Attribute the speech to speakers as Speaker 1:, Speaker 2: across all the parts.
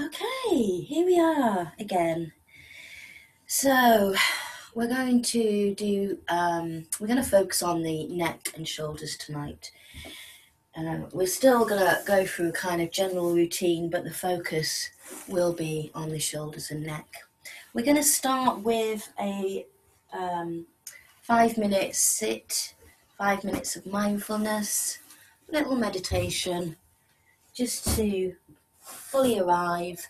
Speaker 1: Okay, here we are again. So we're going to focus on the neck and shoulders tonight. We're still gonna go through kind of general routine, but the focus will be on the shoulders and neck. We're gonna start with a 5-minute sit, 5 minutes of mindfulness, little meditation, just to fully arrive,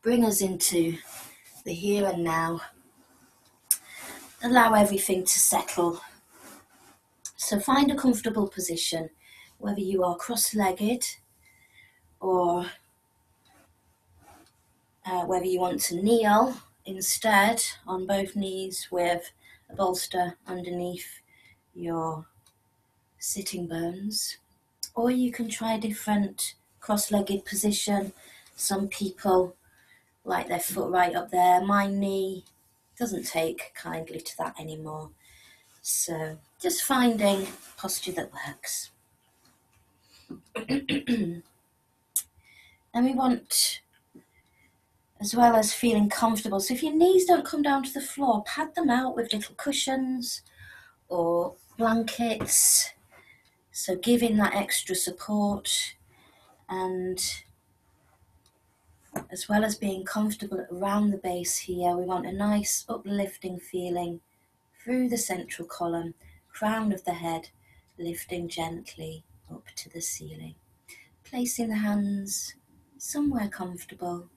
Speaker 1: bring us into the here and now, allow everything to settle. So find a comfortable position, whether you are cross-legged or whether you want to kneel instead on both knees with a bolster underneath your sitting bones. Or you can try a different cross-legged position. Some people like their foot right up there. My knee doesn't take kindly to that anymore. So just finding posture that works. And we want, as well as feeling comfortable, so if your knees don't come down to the floor, pad them out with little cushions or blankets, so giving that extra support. And as well as being comfortable around the base here, we want a nice uplifting feeling through the central column, crown of the head, lifting gently up to the ceiling. Placing the hands somewhere comfortable.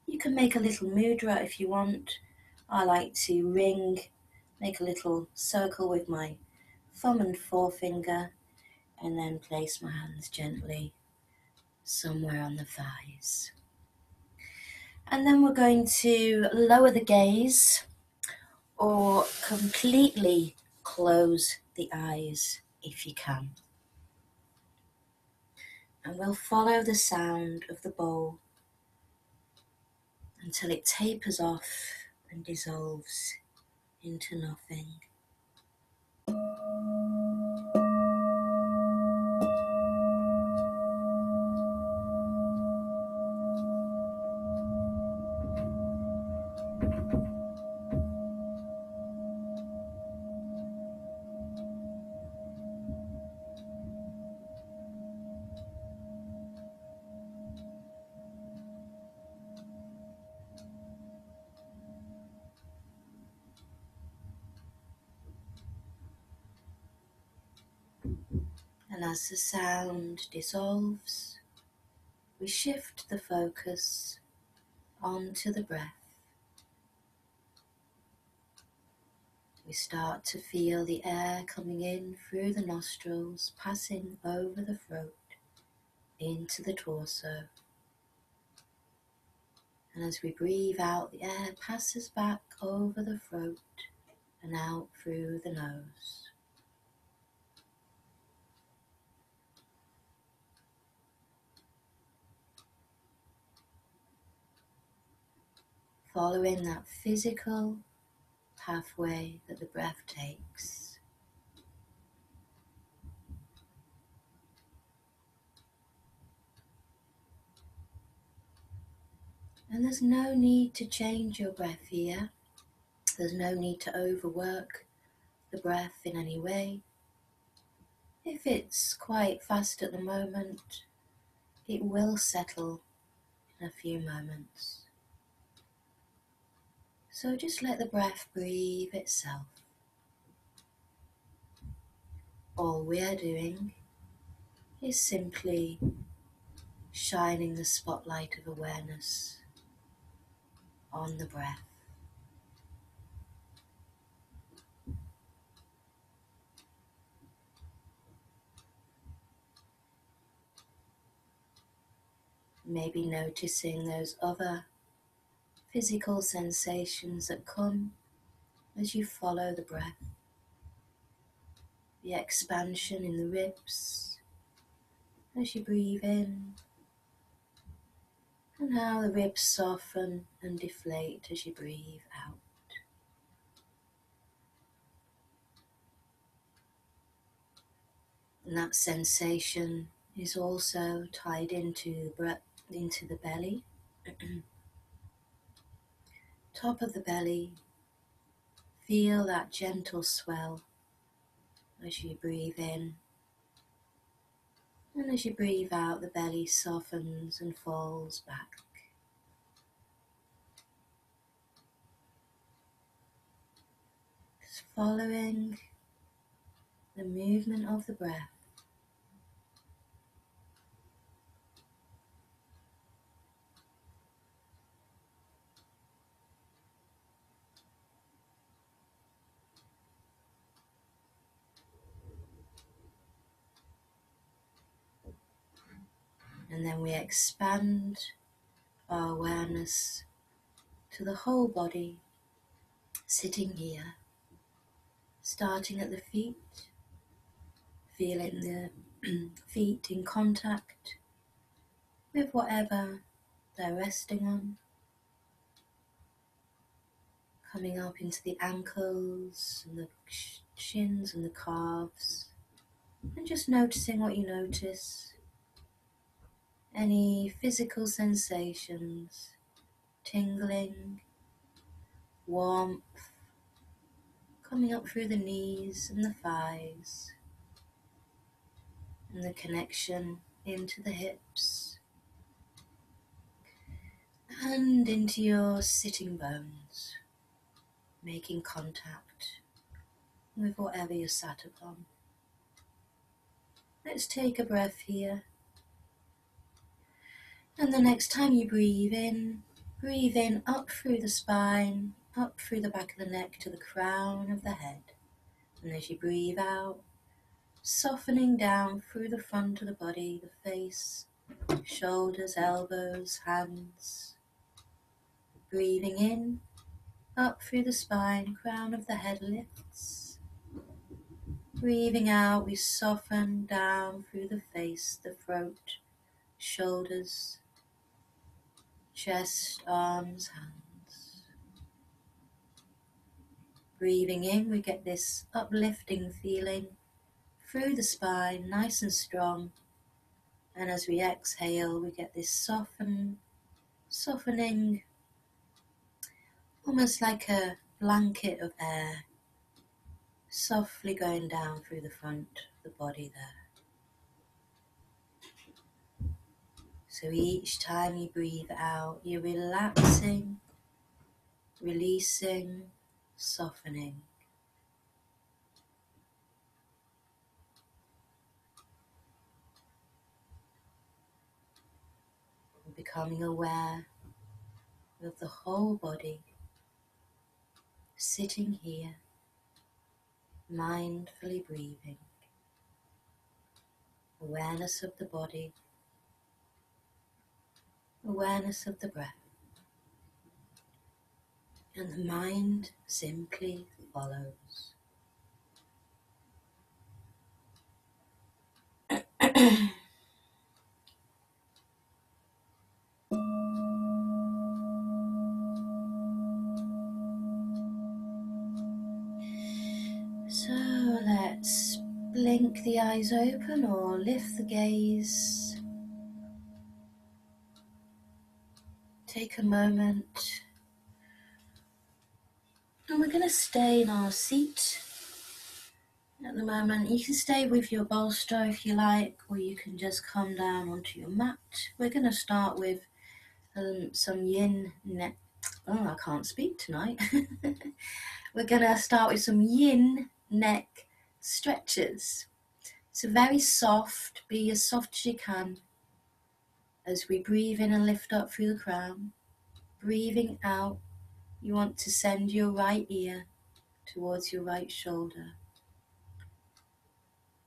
Speaker 1: You can make a little mudra if you want. I like to make a little circle with my thumb and forefinger, and then place my hands gently somewhere on the thighs. And then we're going to lower the gaze or completely close the eyes if you can. And we'll follow the sound of the bowl until it tapers off and dissolves into nothing. And as the sound dissolves, we shift the focus onto the breath. We start to feel the air coming in through the nostrils, passing over the throat, into the torso. And as we breathe out, the air passes back over the throat and out through the nose. Following that physical pathway that the breath takes. And there's no need to change your breath here. There's no need to overwork the breath in any way. If it's quite fast at the moment, it will settle in a few moments. So just let the breath breathe itself. All we are doing is simply shining the spotlight of awareness on the breath. Maybe noticing those other physical sensations that come as you follow the breath. The expansion in the ribs as you breathe in, and how the ribs soften and deflate as you breathe out. And that sensation is also tied into the into the belly, top of the belly. Feel that gentle swell as you breathe in. And as you breathe out, the belly softens and falls back. Just following the movement of the breath. And then we expand our awareness to the whole body, sitting here, starting at the feet, feeling the feet in contact with whatever they're resting on, coming up into the ankles and the shins and the calves, and just noticing what you notice, any physical sensations, tingling, warmth, coming up through the knees and the thighs, and the connection into the hips and into your sitting bones, making contact with whatever you're sat upon. Let's take a breath here, and the next time you breathe in up through the spine, up through the back of the neck to the crown of the head, and as you breathe out, softening down through the front of the body, the face, shoulders, elbows, hands. Breathing in, up through the spine, crown of the head lifts. Breathing out, we soften down through the face, the throat, shoulders, chest, arms, hands. Breathing in, we get this uplifting feeling through the spine, nice and strong. And as we exhale, we get this softening, almost like a blanket of air, softly going down through the front of the body there. So each time you breathe out, you're relaxing, releasing, softening. Becoming aware of the whole body, sitting here, mindfully breathing. Awareness of the body, awareness of the breath, and the mind simply follows. So let's blink the eyes open or lift the gaze. Take a moment, and we're going to stay in our seat at the moment. You can stay with your bolster if you like, or you can just come down onto your mat. We're going to start with some yin neck. Oh, I can't speak tonight. We're going to start with some yin neck stretches. So very soft, be as soft as you can as we breathe in and lift up through the crown. Breathing out, you want to send your right ear towards your right shoulder.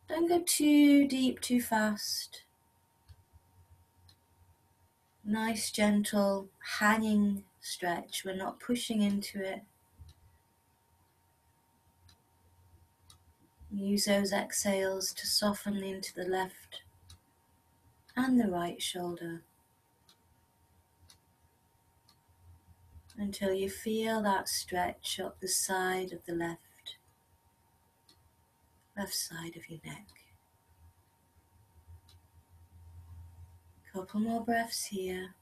Speaker 1: Don't go too deep, too fast. Nice, gentle, hanging stretch. We're not pushing into it. Use those exhales to soften into the left and the right shoulder until you feel that stretch up the side of the left side of your neck. Couple more breaths here.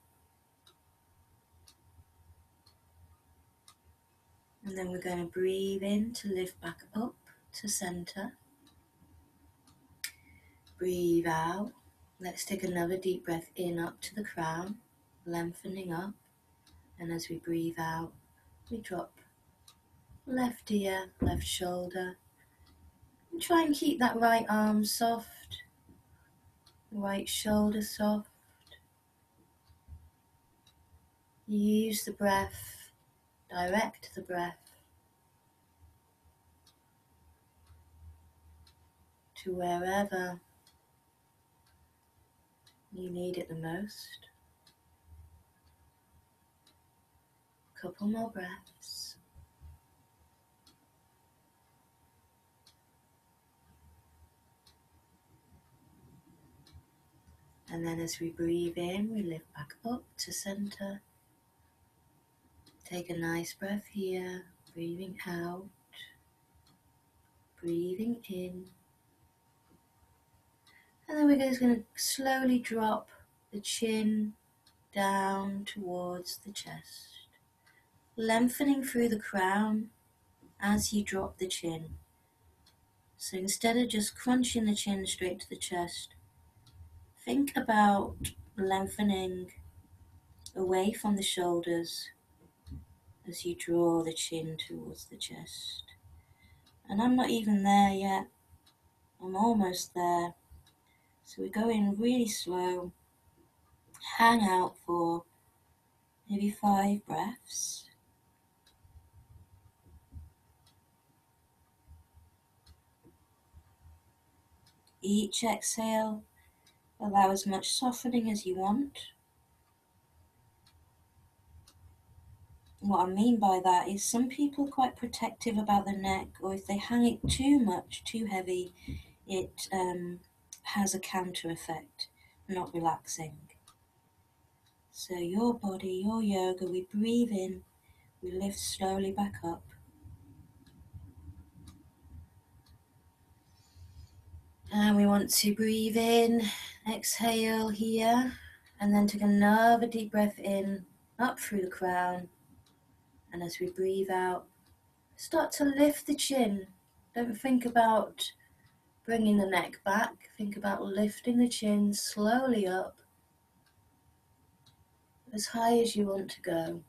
Speaker 1: And then we're going to breathe in to lift back up to center. Breathe out. Let's take another deep breath in up to the crown, lengthening up. And as we breathe out, we drop left ear, left shoulder. And try and keep that right arm soft, right shoulder soft. Use the breath, direct the breath to wherever you need it the most. Couple more breaths. And then as we breathe in, we lift back up to center. Take a nice breath here, breathing out, breathing in. And then we're just going to slowly drop the chin down towards the chest, lengthening through the crown as you drop the chin. So instead of just crunching the chin straight to the chest, think about lengthening away from the shoulders as you draw the chin towards the chest. And I'm not even there yet. I'm almost there. So we go in really slow, hang out for maybe 5 breaths. Each exhale, allow as much softening as you want. What I mean by that is some people are quite protective about the neck, or if they hang it too much, too heavy, it has a counter effect, not relaxing. So your body, your yoga, we breathe in, we lift slowly back up. And we want to breathe in, exhale here, and then take another deep breath in, up through the crown. And as we breathe out, start to lift the chin. Don't think about bringing the neck back. Think about lifting the chin slowly up, as high as you want to go.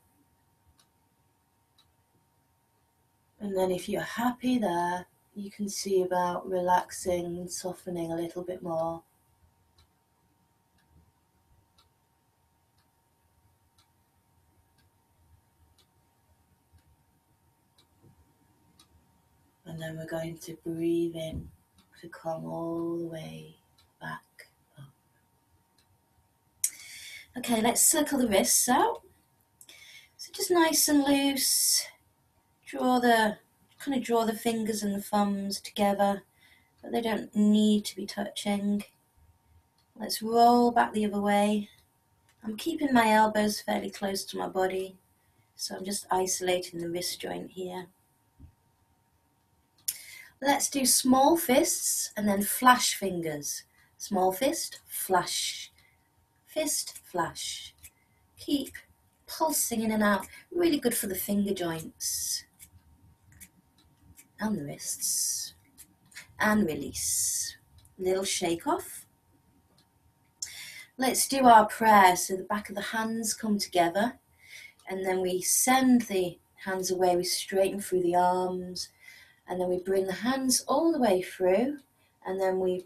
Speaker 1: And then if you're happy there, you can see about relaxing and softening a little bit more. And then we're going to breathe in to come all the way back up. Okay, let's circle the wrists out. So just nice and loose. Draw the fingers and the thumbs together, but they don't need to be touching. Let's roll back the other way. I'm keeping my elbows fairly close to my body, so I'm just isolating the wrist joint here. Let's do small fists and then flash fingers. Small fist, flash. Fist, flash. Keep pulsing in and out. Really good for the finger joints and the wrists. And release. Little shake off. Let's do our prayer. So the back of the hands come together, and then we send the hands away. We straighten through the arms, and then we bring the hands all the way through, and then we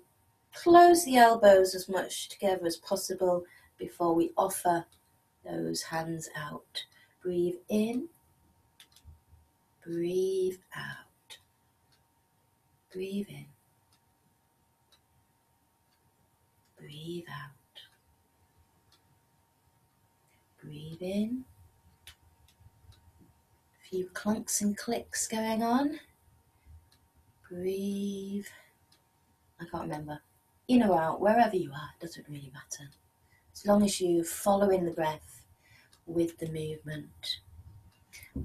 Speaker 1: close the elbows as much together as possible before we offer those hands out. Breathe in, breathe out, breathe in, breathe out, breathe in. A few clunks and clicks going on. Breathe. I can't remember. In or out, wherever you are, it doesn't really matter. As long as you're following the breath with the movement.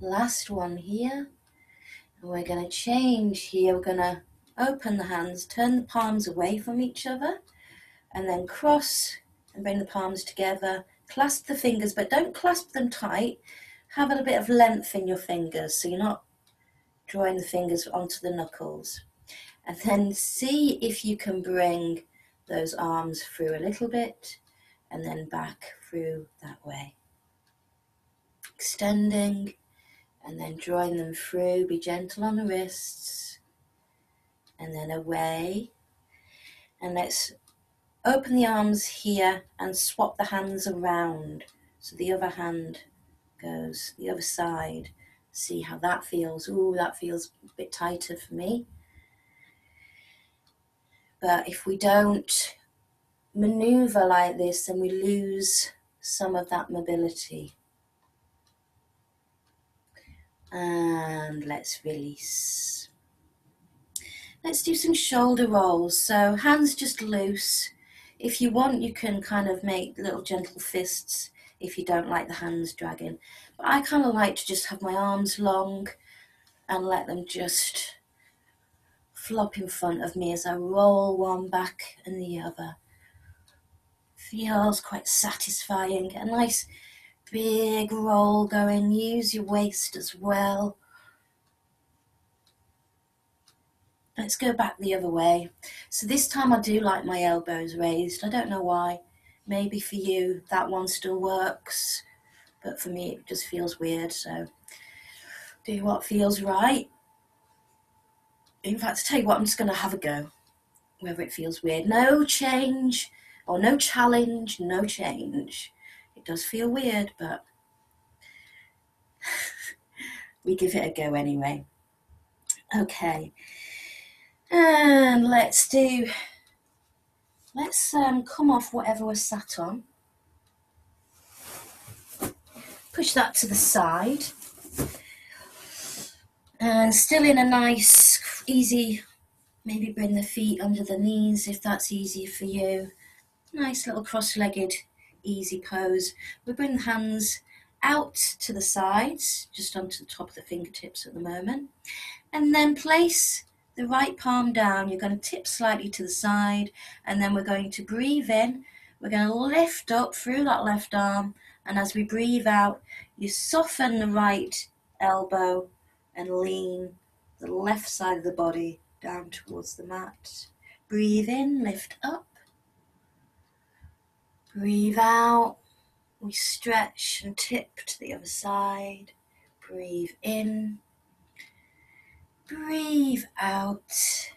Speaker 1: Last one here. And we're going to change here. We're going to open the hands, turn the palms away from each other, and then cross And bring the palms together. Clasp the fingers, but don't clasp them tight. Have a little bit of length in your fingers so you're not drawing the fingers onto the knuckles. And then see if you can bring those arms through a little bit and then back through that way. Extending and then drawing them through. Be gentle on the wrists and then away. And let's open the arms here and swap the hands around. So the other hand goes the other side. See how that feels. Ooh, that feels a bit tighter for me. But if we don't maneuver like this, then we lose some of that mobility. And let's release. Let's do some shoulder rolls. So hands just loose. If you want, you can kind of make little gentle fists if you don't like the hands dragging. But I kind of like to just have my arms long and let them just flop in front of me as I roll one back and the other. Feels quite satisfying. A nice big roll going. Use your waist as well. Let's go back the other way. So this time I do like my elbows raised. I don't know why. Maybe for you that one still works, but for me it just feels weird. So do what feels right. In fact, to tell you what, I'm just going to have a go, whether it feels weird. No change, or no challenge, no change. It does feel weird, but we give it a go anyway. Okay, and let's come off whatever we're sat on. Push that to the side. And still in a nice, easy, maybe bring the feet under the knees if that's easier for you. Nice little cross-legged, easy pose. We bring the hands out to the sides, just onto the top of the fingertips at the moment. And then place the right palm down. You're going to tip slightly to the side, and then we're going to breathe in. We're going to lift up through that left arm, and as we breathe out, you soften the right elbow and lean the left side of the body down towards the mat. Breathe in, lift up. Breathe out. We stretch and tip to the other side. Breathe in. Breathe out.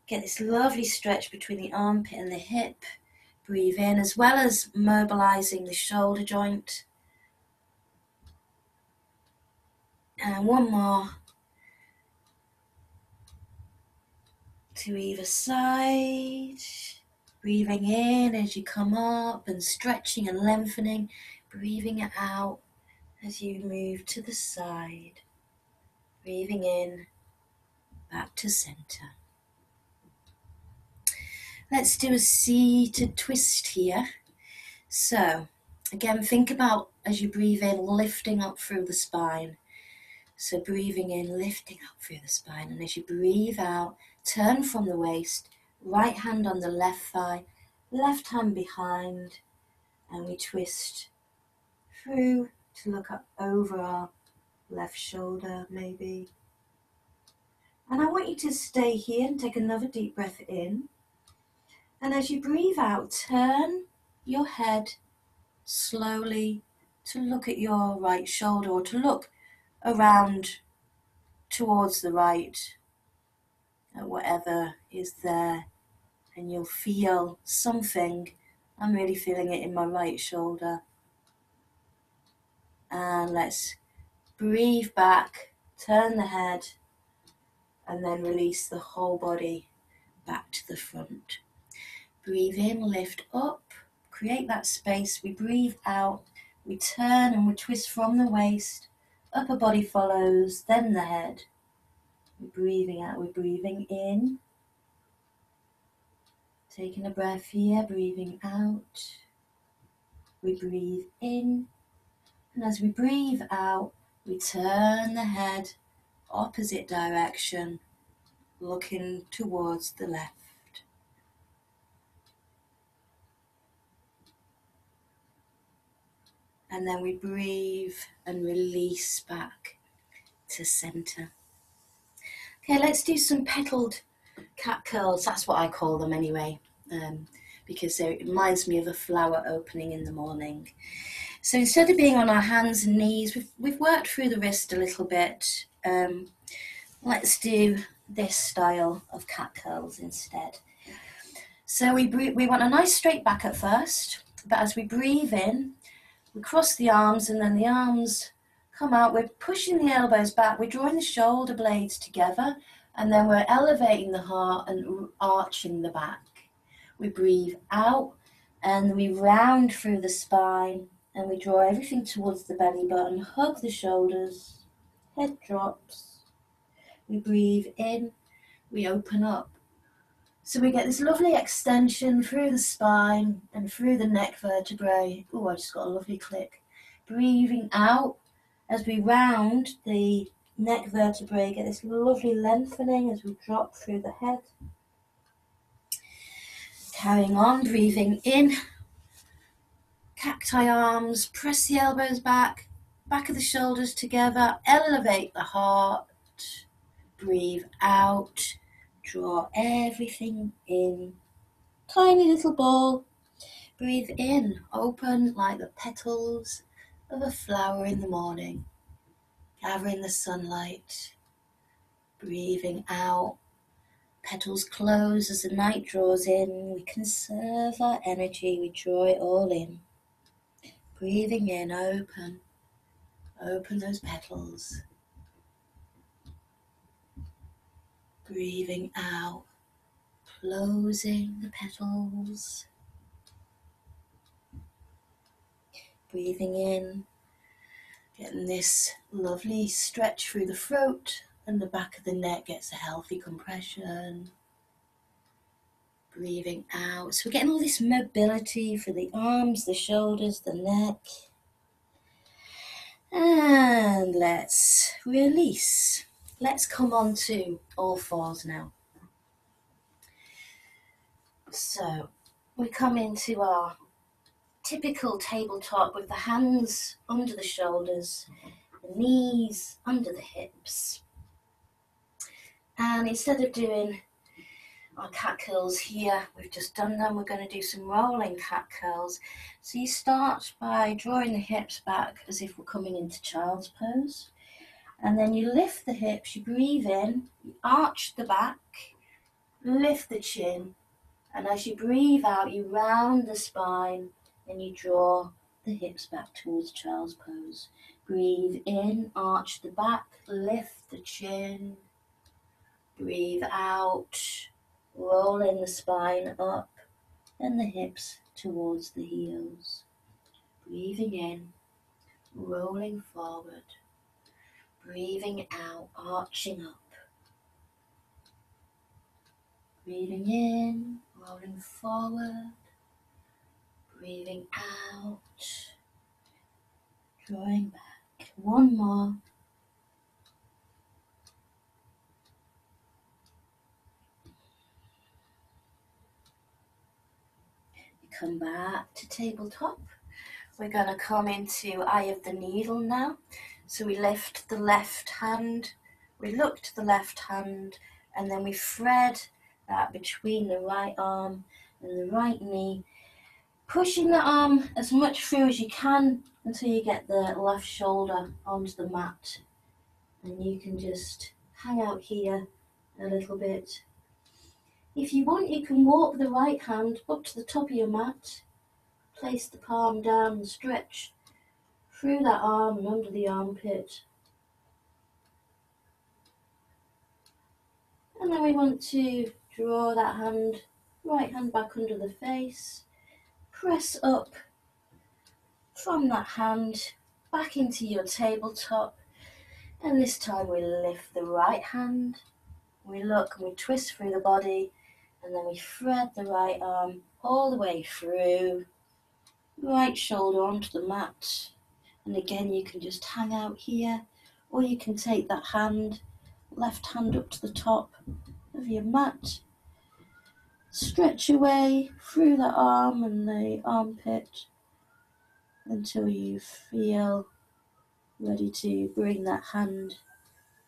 Speaker 1: Get this lovely stretch between the armpit and the hip. Breathe in, as well as mobilizing the shoulder joint. And one more. To either side. Breathing in as you come up and stretching and lengthening. Breathing it out as you move to the side. Breathing in, back to center. Let's do a seated twist here. So, again, think about as you breathe in, lifting up through the spine. So breathing in, lifting up through the spine. And as you breathe out, turn from the waist, right hand on the left thigh, left hand behind, and we twist through to look up over our left shoulder, maybe. And I want you to stay here and take another deep breath in. And as you breathe out, turn your head slowly to look at your right shoulder, or to look around towards the right at whatever is there, and you'll feel something. I'm really feeling it in my right shoulder. And let's breathe back, turn the head, and then release the whole body back to the front. Breathe in, lift up, create that space. We breathe out, we turn and we twist from the waist. Upper body follows, then the head. We're breathing out, we're breathing in. Taking a breath here, breathing out. We breathe in. And as we breathe out, we turn the head opposite direction, looking towards the left. And then we breathe and release back to center. Okay, let's do some petaled cat curls. That's what I call them anyway, because it reminds me of a flower opening in the morning. So instead of being on our hands and knees, we've worked through the wrist a little bit. Let's do this style of cat curls instead. So we want a nice straight back at first, but as we breathe in, we cross the arms and then the arms come out. We're pushing the elbows back. We're drawing the shoulder blades together and then we're elevating the heart and arching the back. We breathe out and we round through the spine and we draw everything towards the belly button, hug the shoulders, head drops. We breathe in, we open up. So we get this lovely extension through the spine and through the neck vertebrae. Oh, I just got a lovely click. Breathing out as we round the neck vertebrae, get this lovely lengthening as we drop through the head. Carrying on, breathing in. Cacti arms, press the elbows back, back of the shoulders together, elevate the heart. Breathe out. Draw everything in. Tiny little ball. Breathe in, open like the petals of a flower in the morning. Gathering the sunlight. Breathing out. Petals close as the night draws in. We conserve our energy. We draw it all in. Breathing in, open. Open those petals. Breathing out. Closing the petals. Breathing in, getting this lovely stretch through the throat and the back of the neck gets a healthy compression. Breathing out. So we're getting all this mobility for the arms, the shoulders, the neck. And let's release. Let's come on to all fours now. So we come into our typical tabletop with the hands under the shoulders, the knees under the hips. And instead of doing our cat curls here, we've just done them, we're going to do some rolling cat curls. So you start by drawing the hips back as if we're coming into child's pose. And then you lift the hips, you breathe in, you arch the back, lift the chin. And as you breathe out, you round the spine and you draw the hips back towards child's pose. Breathe in, arch the back, lift the chin. Breathe out, rolling the spine up and the hips towards the heels. Breathing in, rolling forward. Breathing out, arching up. Breathing in, rolling forward. Breathing out, drawing back. One more. Come back to tabletop. We're going to come into eye of the needle now. So we lift the left hand, we look to the left hand, and then we thread that between the right arm and the right knee, pushing the arm as much through as you can until you get the left shoulder onto the mat. And you can just hang out here a little bit. If you want, you can walk the right hand up to the top of your mat, place the palm down and stretch through that arm and under the armpit. And then we want to draw that hand, right hand back under the face, press up from that hand back into your tabletop, and this time we lift the right hand, we look and we twist through the body, and then we thread the right arm all the way through, right shoulder onto the mat. And again, you can just hang out here, or you can take that hand, left hand up to the top of your mat, stretch away through the arm and the armpit, until you feel ready to bring that hand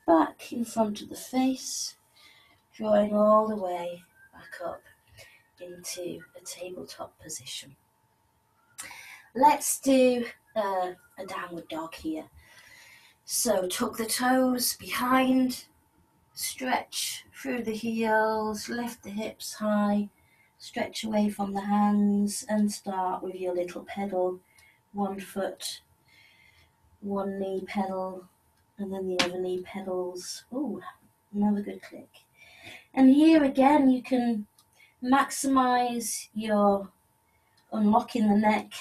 Speaker 1: back in front of the face, drawing all the way back up into a tabletop position. Let's do a downward dog here. So tuck the toes behind, stretch through the heels, lift the hips high, stretch away from the hands, and start with your little pedal. 1 foot, 1 knee pedal, and then the other knee pedals. Ooh, another good click. And here again, you can maximize your unlocking the neck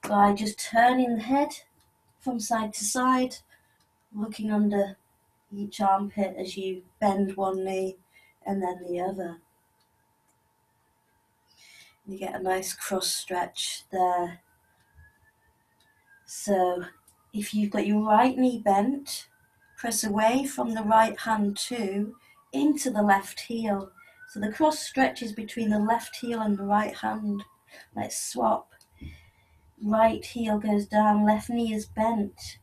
Speaker 1: by just turning the head from side to side, looking under each armpit as you bend one knee and then the other. You get a nice cross stretch there. So if you've got your right knee bent, press away from the right hand too into the left heel. So the cross stretches between the left heel and the right hand. Let's swap. Right heel goes down, left knee is bent.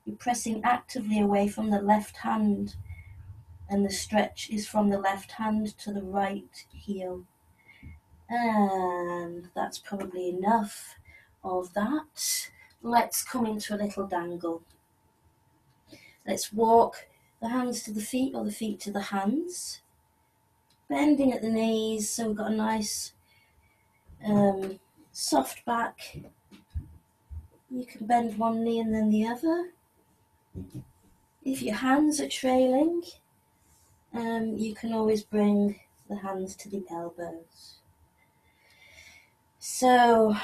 Speaker 1: You're pressing actively away from the left hand, and the stretch is from the left hand to the right heel. And that's probably enough of that. Let's come into a little dangle. Let's walk the hands to the feet or the feet to the hands, bending at the knees so we've got a nice soft back. You can bend one knee and then the other. If your hands are trailing, you can always bring the hands to the elbows. So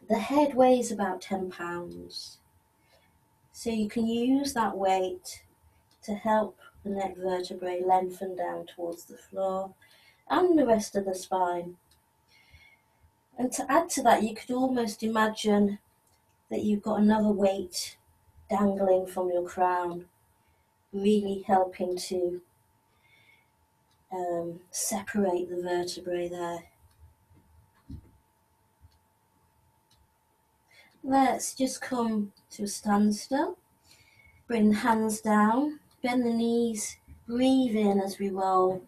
Speaker 1: the head weighs about 10 pounds. So you can use that weight to help the neck vertebrae lengthen down towards the floor and the rest of the spine. And to add to that, you could almost imagine that you've got another weight dangling from your crown, really helping to separate the vertebrae there. Let's just come to a standstill. Bring the hands down, bend the knees, breathe in as we roll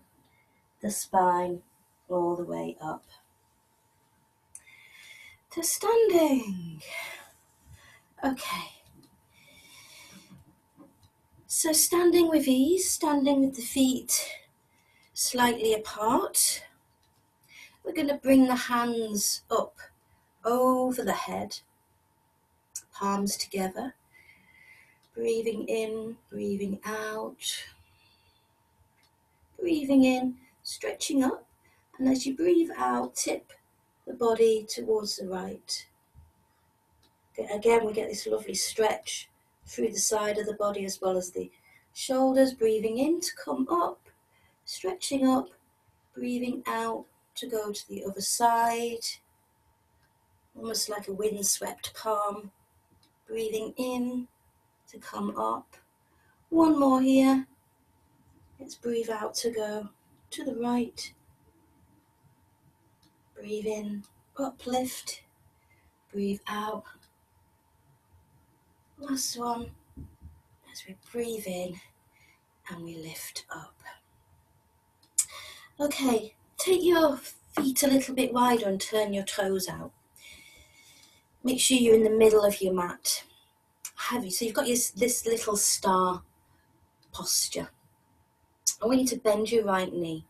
Speaker 1: the spine all the way up to standing. Okay. So standing with ease, standing with the feet slightly apart. We're going to bring the hands up over the head, palms together. Breathing in, breathing out. Breathing in, stretching up, and as you breathe out, tip the body towards the right. Again, we get this lovely stretch through the side of the body as well as the shoulders. Breathing in to come up, stretching up, breathing out to go to the other side, almost like a windswept palm. Breathing in to come up. One more here. Let's breathe out to go to the right. Breathe in, uplift. Breathe out. Last one. As we breathe in and we lift up. Okay, take your feet a little bit wider and turn your toes out. Make sure you're in the middle of your mat. So you've got this little star posture. I want you to bend your right knee.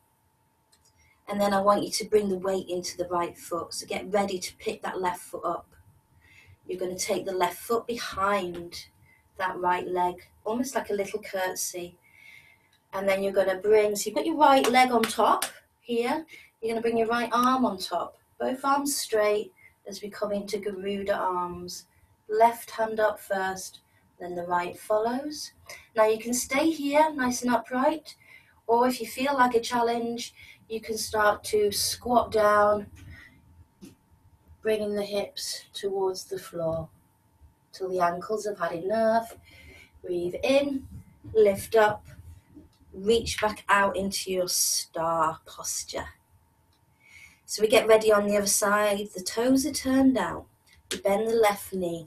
Speaker 1: And then I want you to bring the weight into the right foot. So get ready to pick that left foot up. You're going to take the left foot behind that right leg, almost like a little curtsy. And then you're going to so you've got your right leg on top here. You're going to bring your right arm on top. Both arms straight as we come into Garuda arms. Left hand up first, then the right follows. Now you can stay here nice and upright, or if you feel like a challenge, you can start to squat down, bringing the hips towards the floor till the ankles have had enough. Breathe in, lift up, reach back out into your star posture. So we get ready on the other side. The toes are turned out. We bend the left knee.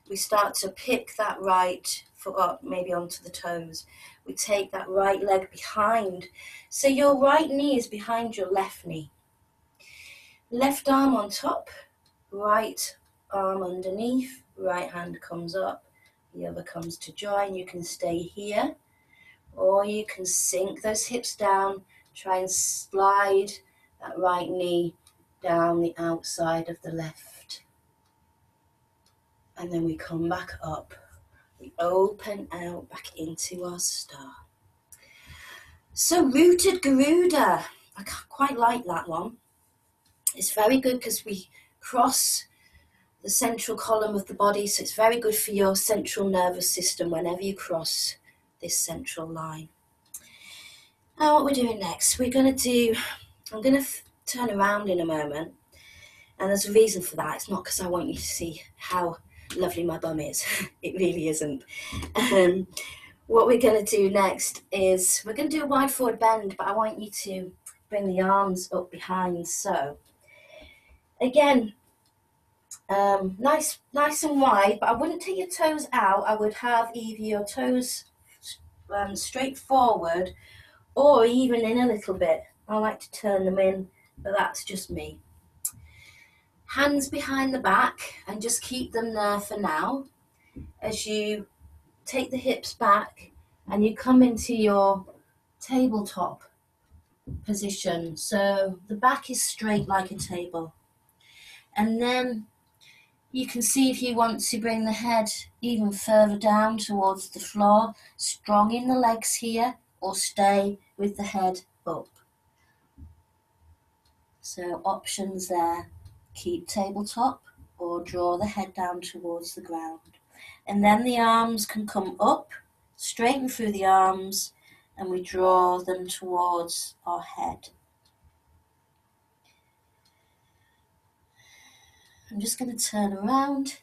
Speaker 1: We start to pick that right foot up, maybe onto the toes. We take that right leg behind. So your right knee is behind your left knee. Left arm on top, right arm underneath, right hand comes up, the other comes to join. You can stay here, or you can sink those hips down, try and slide that right knee down the outside of the left. And then we come back up. We open out back into our star. So rooted Garuda. I quite like that one. It's very good because we cross the central column of the body, so it's very good for your central nervous system whenever you cross this central line. Now what we're doing next, I'm going to turn around in a moment, and there's a reason for that. It's not because I want you to see how lovely my bum is. It really isn't. What we're going to do next is we're going to do a wide forward bend, but I want you to bring the arms up behind. So again, nice and wide, but I wouldn't take your toes out. I would have either your toes straight forward or even in a little bit. I like to turn them in, but that's just me. Hands behind the back and just keep them there for now as you take the hips back and you come into your tabletop position. So the back is straight like a table. And then you can see if you want to bring the head even further down towards the floor, strong in the legs here, or stay with the head up. So options there, keep tabletop or draw the head down towards the ground. And then the arms can come up, straighten through the arms, and we draw them towards our head. I'm just going to turn around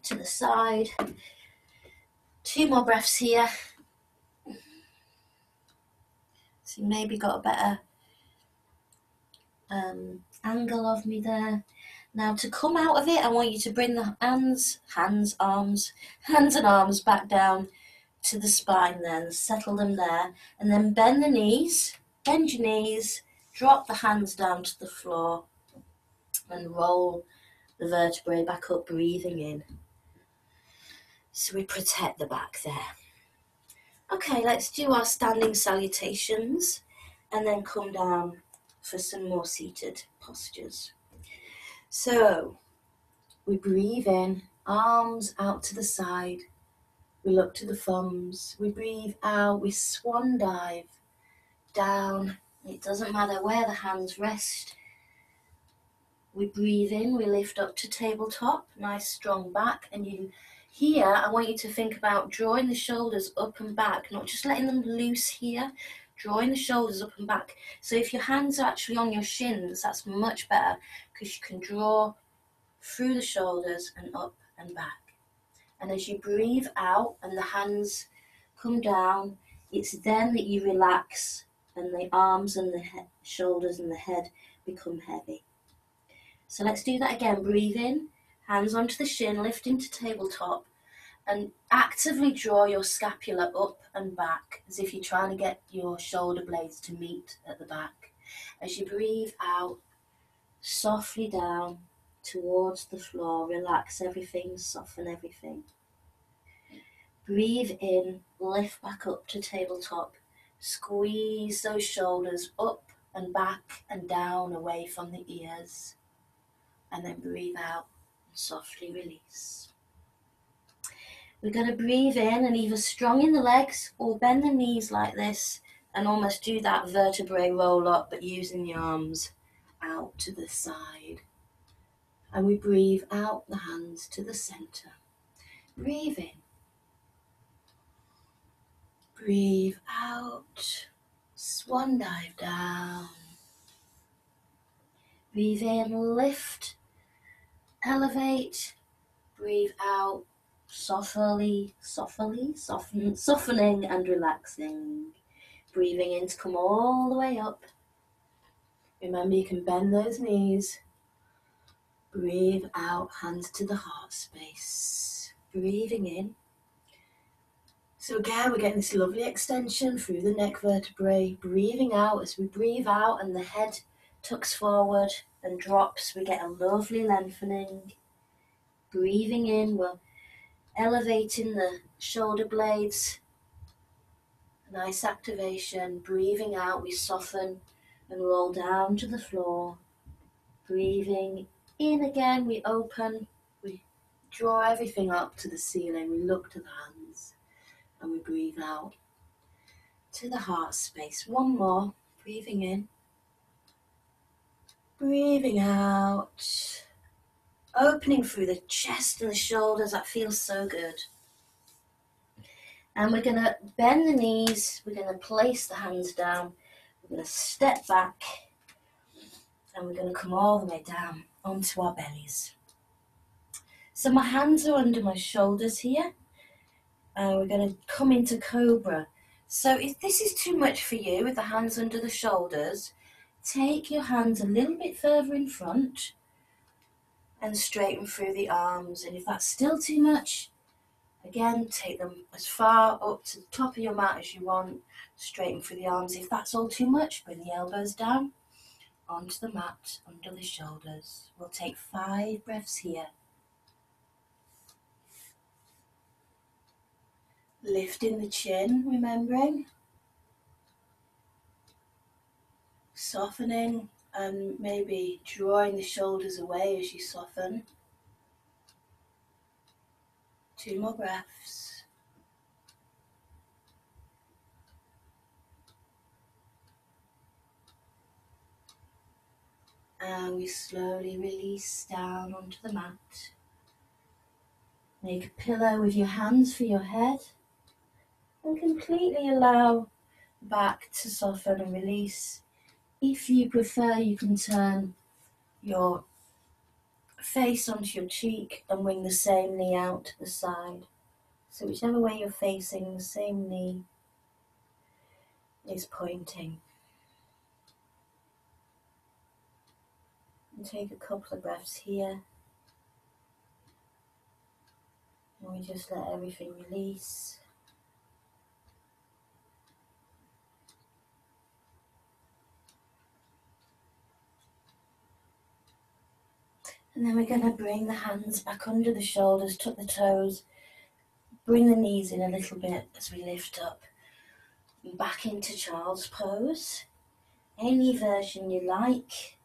Speaker 1: to the side. 2 more breaths here. So you maybe got a better angle of me there. Now to come out of it, I want you to bring the hands and arms back down to the spine then. Settle them there. And then bend your knees, drop the hands down to the floor and roll the vertebrae back up, breathing in. So we protect the back there. Okay, let's do our standing salutations and then come down for some more seated postures. So we breathe in, arms out to the side. We look to the thumbs. We breathe out, we swan dive down. It doesn't matter where the hands rest. We breathe in, we lift up to tabletop, nice strong back. And here, I want you to think about drawing the shoulders up and back, not just letting them loose here, drawing the shoulders up and back. So if your hands are actually on your shins, that's much better because you can draw through the shoulders and up and back. And as you breathe out and the hands come down, it's then that you relax and the arms and the shoulders and the head become heavy. So let's do that again. Breathe in, hands onto the shin, lift into tabletop, and actively draw your scapula up and back as if you're trying to get your shoulder blades to meet at the back. As you breathe out, softly down towards the floor, relax everything, soften everything. Breathe in, lift back up to tabletop, squeeze those shoulders up and back and down away from the ears. And then breathe out and softly release. We're going to breathe in and either strong in the legs or bend the knees like this and almost do that vertebrae roll up, but using the arms out to the side. And we breathe out the hands to the center. Breathe in. Breathe out. Swan dive down. Breathe in, lift, elevate. Breathe out, softening and relaxing. Breathing in to come all the way up.
Speaker 2: Remember, you can bend those knees. Breathe out, hands to the heart space. Breathing in. So again, we're getting this lovely extension through the neck vertebrae. Breathing out, as we breathe out and the head tucks forward and drops, we get a lovely lengthening. Breathing in, we're elevating the shoulder blades. Nice activation. Breathing out, we soften and roll down to the floor. Breathing in again, we open, we draw everything up to the ceiling, we look to the hands, and we breathe out to the heart space. One more. Breathing in. Breathing out. Opening through the chest and the shoulders. That feels so good. And we're going to bend the knees. We're going to place the hands down. We're going to step back. And we're going to come all the way down onto our bellies. So my hands are under my shoulders here. And we're going to come into Cobra. So if this is too much for you with the hands under the shoulders, take your hands a little bit further in front and straighten through the arms. And if that's still too much, again, take them as far up to the top of your mat as you want, straighten through the arms. If that's all too much, bring the elbows down onto the mat, under the shoulders. We'll take 5 breaths here. Lifting the chin, remembering. Softening and maybe drawing the shoulders away as you soften. 2 more breaths. And we slowly release down onto the mat. Make a pillow with your hands for your head. And completely allow the back to soften and release. If you prefer, you can turn your face onto your cheek and wing the same knee out to the side. So whichever way you're facing, the same knee is pointing. And take a couple of breaths here. And we just let everything release. And then we're going to bring the hands back under the shoulders, tuck the toes, bring the knees in a little bit as we lift up. Back into child's pose. Any version you like.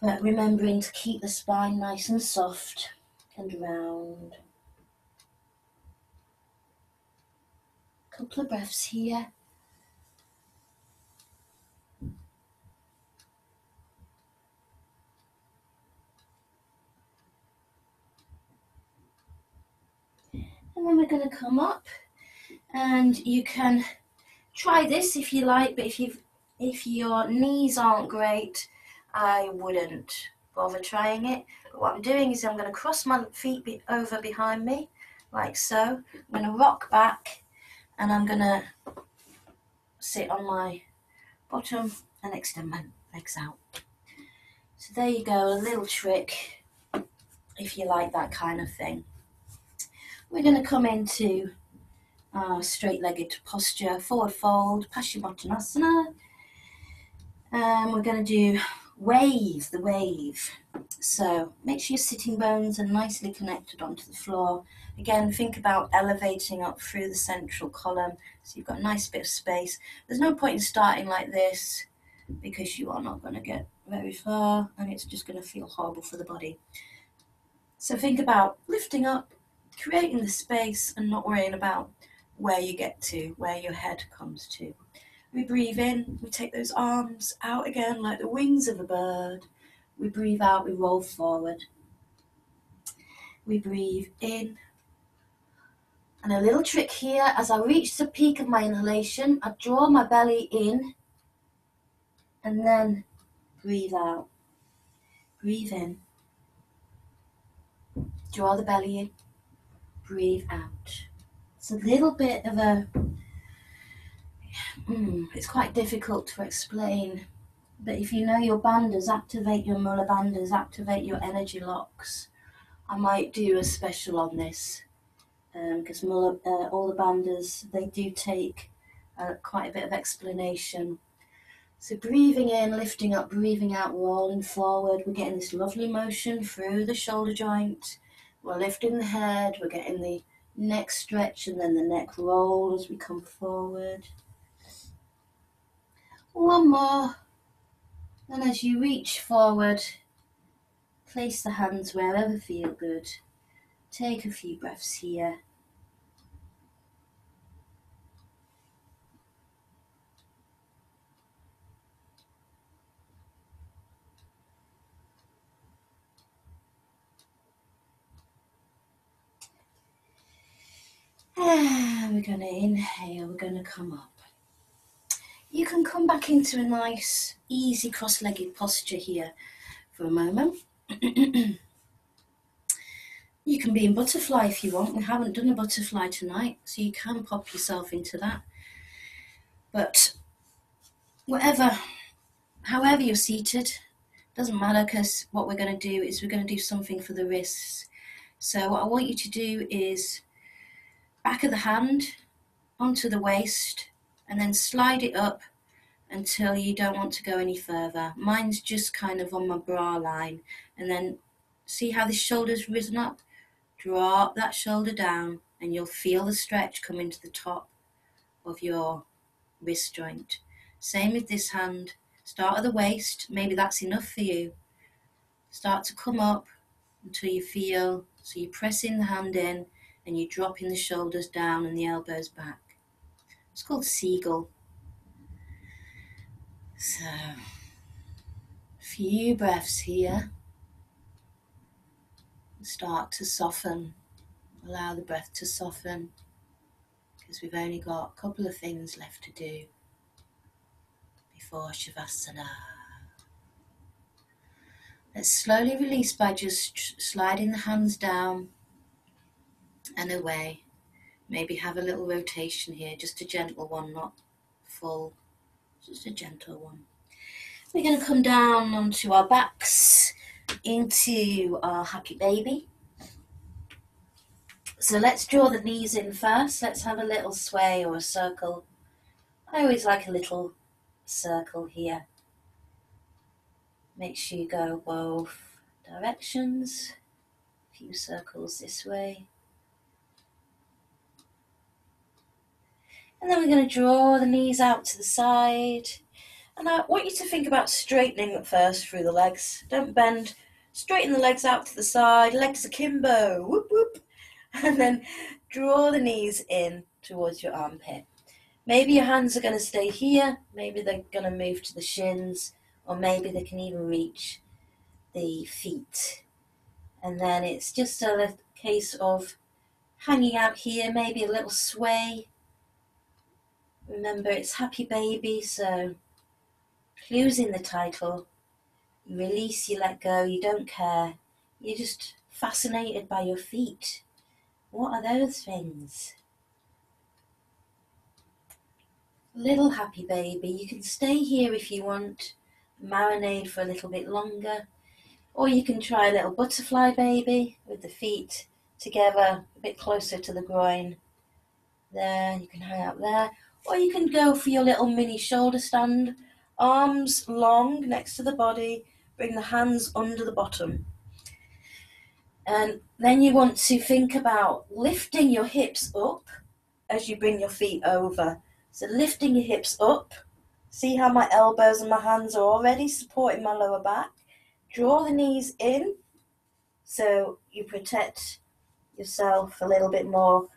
Speaker 2: But remembering to keep the spine nice and soft and round. Couple of breaths here. And then we're going to come up, and you can try this if you like, but if your knees aren't great, I wouldn't bother trying it. But what I'm doing is I'm going to cross my feet over behind me, like so. I'm going to rock back, and I'm going to sit on my bottom and extend my legs out. So there you go, a little trick if you like that kind of thing. We're going to come into our straight-legged posture, forward fold, Paschimottanasana. And we're going to do the wave. So make sure your sitting bones are nicely connected onto the floor. Again, think about elevating up through the central column so you've got a nice bit of space. There's no point in starting like this because you are not going to get very far and it's just going to feel horrible for the body. So think about lifting up, creating the space and not worrying about where you get to, where your head comes to. We breathe in, we take those arms out again like the wings of a bird. We breathe out, we roll forward. We breathe in. And a little trick here, as I reach the peak of my inhalation, I draw my belly in and then breathe out. Breathe in. Draw the belly in. Breathe out. It's a little bit of a... it's quite difficult to explain But if you know your bandhas, activate your Mula bandhas, activate your energy locks. I might do a special on this because all the bandhas, they do take quite a bit of explanation. So breathing in, lifting up, breathing out, rolling forward. We're getting this lovely motion through the shoulder joint. We're lifting the head. We're getting the neck stretch and then the neck roll as we come forward. One more. And as you reach forward, place the hands wherever feel good. Take a few breaths here. And we're going to inhale, we're going to come up. You can come back into a nice, easy cross-legged posture here for a moment. You can be in butterfly if you want. We haven't done a butterfly tonight, so you can pop yourself into that. But however you're seated, doesn't matter, because what we're going to do is we're going to do something for the wrists. So what I want you to do is back of the hand onto the waist and then slide it up until you don't want to go any further. Mine's just kind of on my bra line, and then see how the shoulder's risen up? Drop that shoulder down and you'll feel the stretch come into the top of your wrist joint. Same with this hand. Start at the waist, maybe that's enough for you. Start to come up until you feel, so you're pressing the hand in and you're dropping the shoulders down and the elbows back. It's called seagull. So, a few breaths here. Start to soften. Allow the breath to soften, because we've only got a couple of things left to do before Shavasana. Let's slowly release by just sliding the hands down and away. Maybe have a little rotation here, just a gentle one, not full, just a gentle one. We're going to come down onto our backs into our happy baby. So let's draw the knees in first. Let's have a little sway or a circle. I always like a little circle here. Make sure you go both directions. A few circles this way. And then we're going to draw the knees out to the side. And I want you to think about straightening at first through the legs. Don't bend. Straighten the legs out to the side. Legs akimbo. Whoop, whoop. And then draw the knees in towards your armpit. Maybe your hands are going to stay here. Maybe they're going to move to the shins. Or maybe they can even reach the feet. And then it's just a case of hanging out here. Maybe a little sway. Remember, it's happy baby, so losing the title. You release, you let go, you don't care. You're just fascinated by your feet. What are those things? Little happy baby. You can stay here if you want, marinate for a little bit longer, or you can try a little butterfly baby with the feet together a bit closer to the groin. There, you can hang out there, or you can go for your little mini shoulder stand, arms long next to the body, bring the hands under the bottom. And then you want to think about lifting your hips up as you bring your feet over. So lifting your hips up. See how my elbows and my hands are already supporting my lower back. Draw the knees in so you protect yourself a little bit more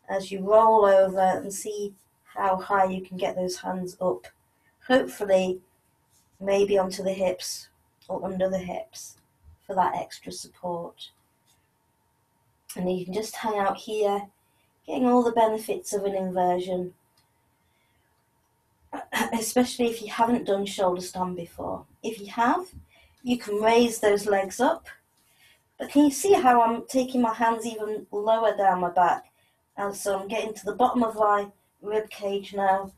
Speaker 2: as you roll over, and see how high you can get those hands up. Hopefully, maybe onto the hips or under the hips for that extra support. And you can just hang out here, getting all the benefits of an inversion, especially if you haven't done shoulder stand before. If you have, you can raise those legs up. But can you see how I'm taking my hands even lower down my back? And so I'm getting to the bottom of my rib cage now,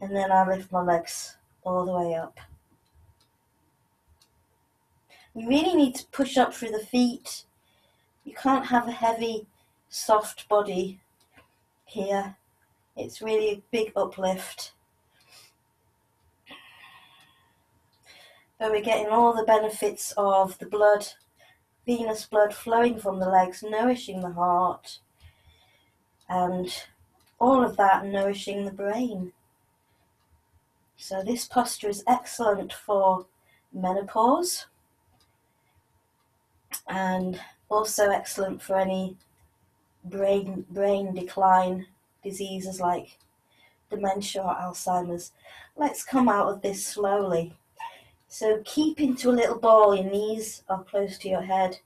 Speaker 2: and then I lift my legs all the way up. You really need to push up through the feet. You can't have a heavy, soft body here. It's really a big uplift. But we're getting all the benefits of the blood, venous blood flowing from the legs, nourishing the heart, and all of that nourishing the brain. So this posture is excellent for menopause and also excellent for any brain decline diseases like dementia or Alzheimer's. Let's come out of this slowly. So keep into a little ball, your knees are close to your head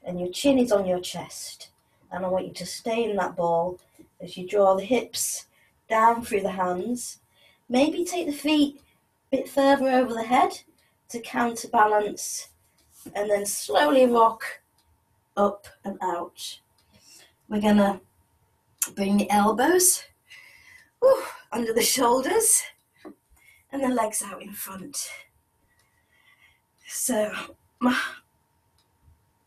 Speaker 2: and your chin is on your chest. And I want you to stay in that ball as you draw the hips down through the hands. Maybe take the feet a bit further over the head to counterbalance, and then slowly rock up and out. We're going to bring the elbows under the shoulders and the legs out in front. So my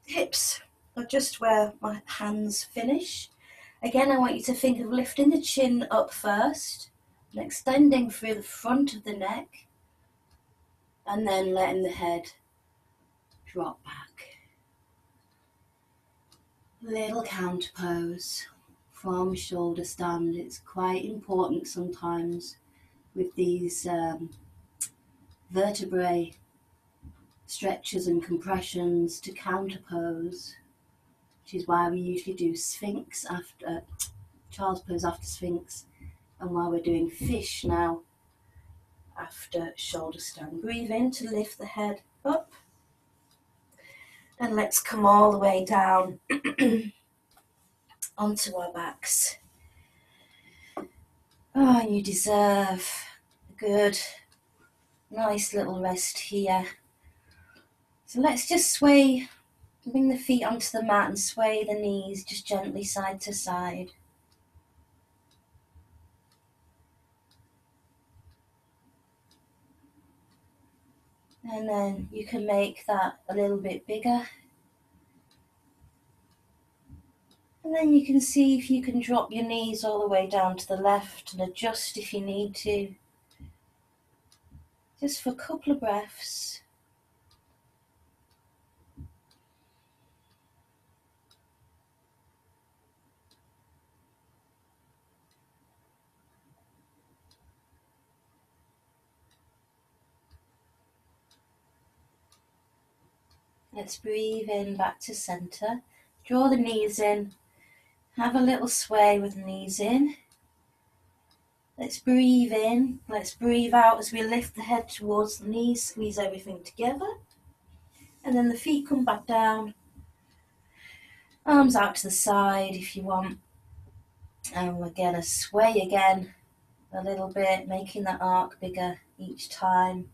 Speaker 2: hips are just where my hands finish. Again, I want you to think of lifting the chin up first and extending through the front of the neck, and then letting the head drop back. Little counter pose from shoulder stand. It's quite important sometimes with these vertebrae stretches and compressions to counter pose, which is why we usually do Sphinx after child's pose after Sphinx, and why we're doing fish now after shoulder stand. Breathe in to lift the head up, and let's come all the way down onto our backs. Oh, and you deserve a good, nice little rest here. So let's just sway, bring the feet onto the mat and sway the knees just gently side to side. And then you can make that a little bit bigger. And then you can see if you can drop your knees all the way down to the left and adjust if you need to. Just for a couple of breaths. Let's breathe in back to center. Draw the knees in. Have a little sway with the knees in. Let's breathe in. Let's breathe out as we lift the head towards the knees. Squeeze everything together. And then the feet come back down. Arms out to the side if you want. And we're going to sway again a little bit, making that arc bigger each time.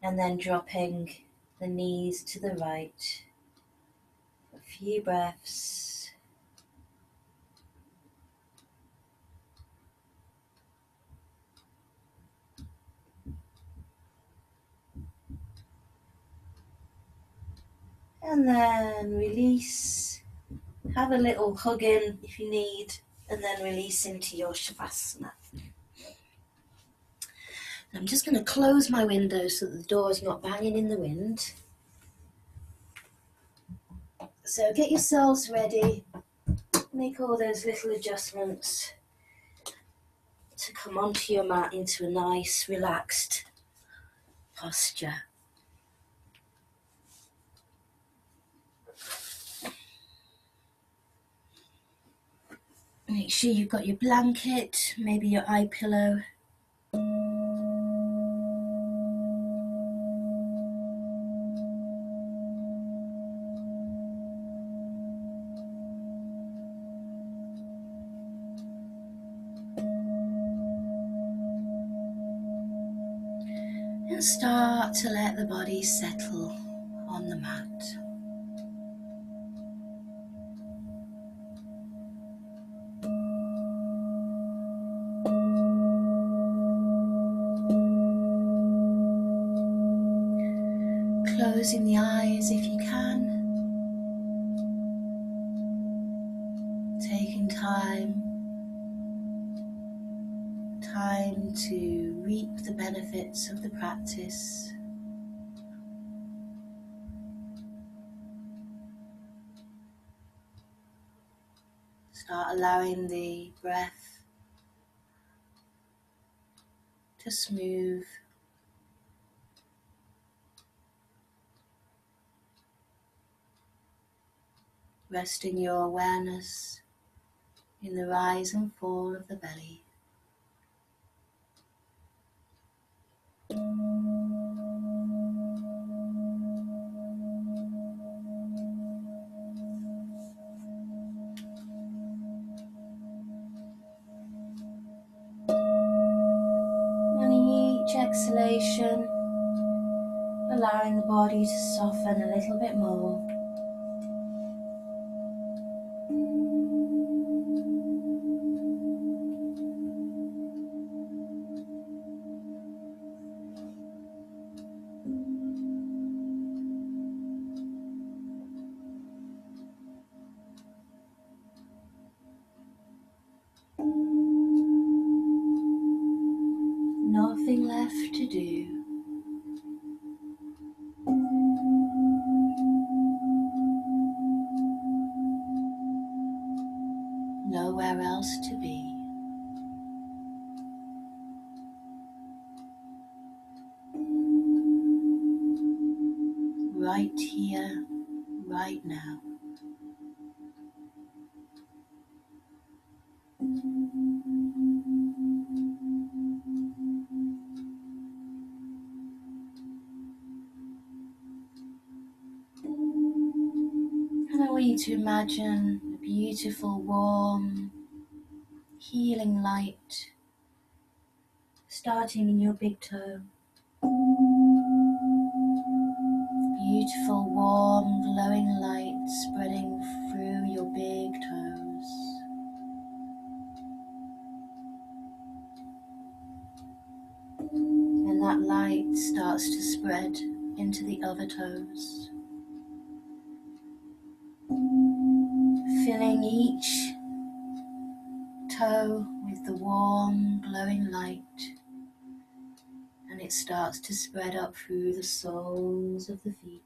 Speaker 2: And then dropping the knees to the right. A few breaths. And then release. Have a little hug in if you need, and then release into your Shavasana. I'm just going to close my window so that the door is not banging in the wind. So get yourselves ready. Make all those little adjustments to come onto your mat into a nice, relaxed posture. Make sure you've got your blanket, maybe your eye pillow. And start to let the body settle on the mat.
Speaker 1: Closing the eyes if you can. Taking time to reap the benefits of the practice. Start allowing the breath to smooth. Resting your awareness in the rise and fall of the belly. And in each exhalation, allowing the body to soften a little bit more. Nothing left to do. Nowhere else to be. Right here, right now. And I want you to imagine a beautiful, warm, healing light starting in your big toe. Beautiful, warm, glowing light spreading through your big toes. And that light starts to spread into the other toes, filling each toe with the warm, glowing light. And it starts to spread up through the soles of the feet,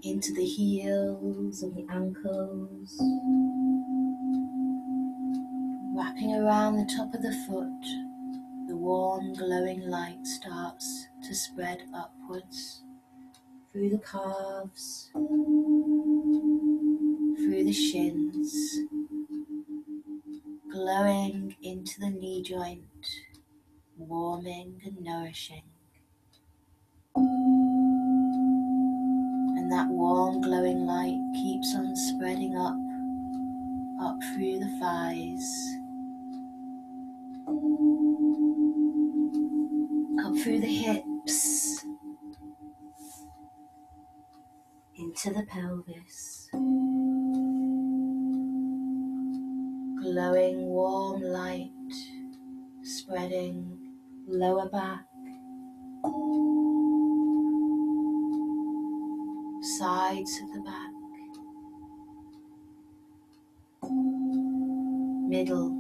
Speaker 1: into the heels and the ankles, wrapping around the top of the foot. The warm, glowing light starts to spread upwards through the calves, through the shins, glowing into the knee joint, warming and nourishing. And that warm, glowing light keeps on spreading up through the thighs, up through the hips, into the pelvis. Glowing, warm light spreading lower back, sides of the back, middle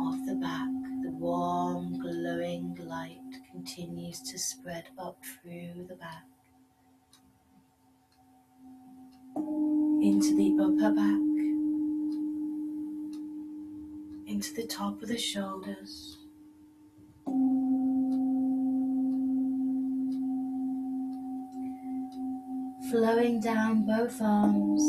Speaker 1: of the back. The warm, glowing light continues to spread up through the back, into the upper back, into the top of the shoulders, flowing down both arms,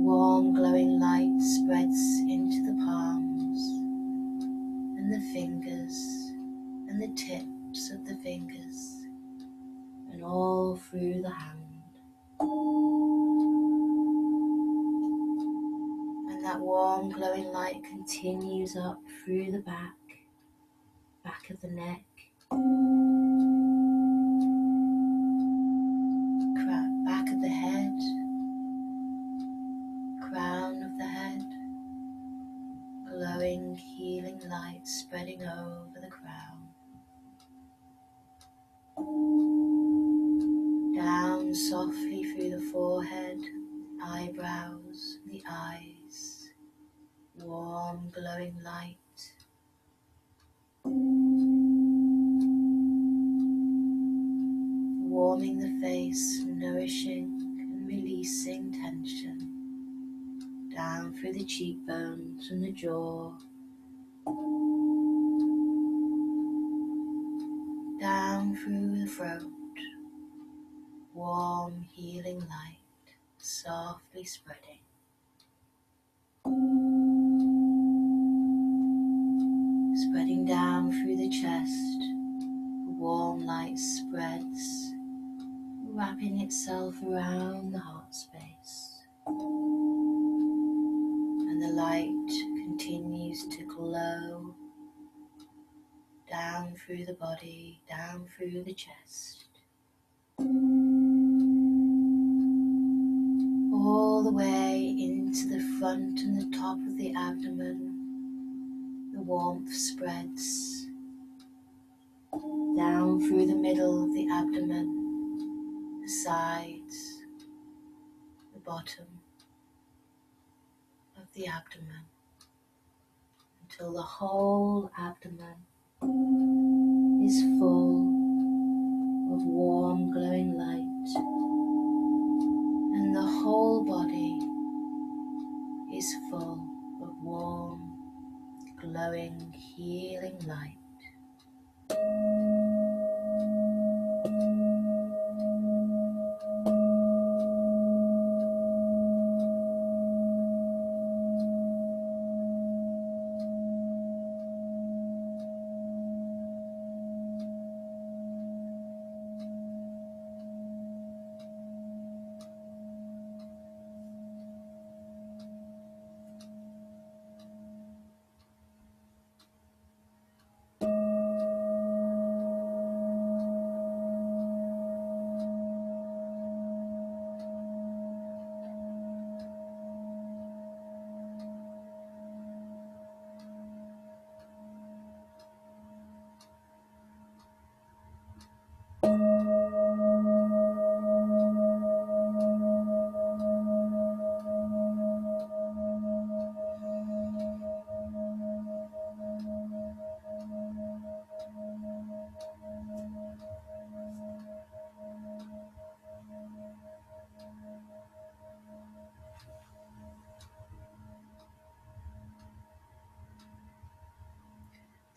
Speaker 1: warm glowing light spreads into the palms and the fingers and the tips of the fingers and all through the hand. And that warm glowing light continues up through the back of the neck, back of the head, crown of the head, light spreading over the crown. Down softly through the forehead, eyebrows, the eyes. Warm, glowing light. Warming the face, nourishing and releasing tension. Down through the cheekbones and the jaw. Down through the throat. Warm, healing light, softly spreading. Spreading down through the chest. The warm light spreads, wrapping itself around the heart space. And the light continues to glow down through the body, down through the chest, all the way into the front and the top of the abdomen. The warmth spreads down through the middle of the abdomen, the sides, the bottom of the abdomen, until the whole abdomen is full of warm glowing light, and the whole body is full of warm glowing healing light.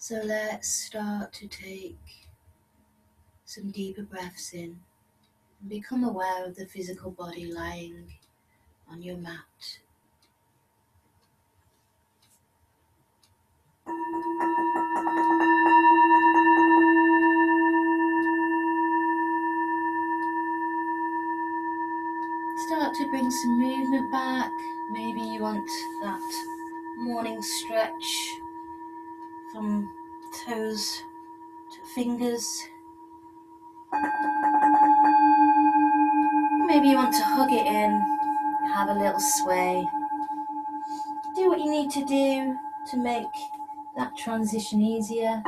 Speaker 1: So let's start to take some deeper breaths in and become aware of the physical body lying on your mat. Start to bring some movement back. Maybe you want that morning stretch from toes to fingers. Maybe you want to hug it in, have a little sway. Do what you need to do to make that transition easier.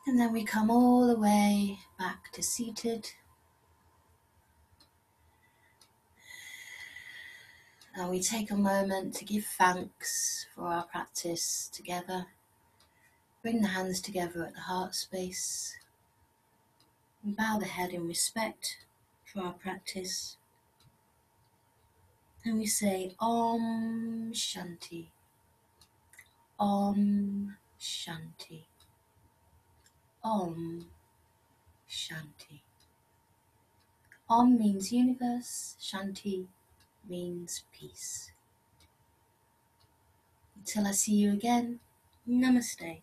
Speaker 1: And then we come all the way back to seated. And we take a moment to give thanks for our practice together. Bring the hands together at the heart space. And bow the head in respect for our practice. And we say Om Shanti. Om Shanti. Om Shanti. Om means universe, Shanti means peace. Until I see you again, Namaste.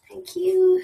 Speaker 1: Thank you.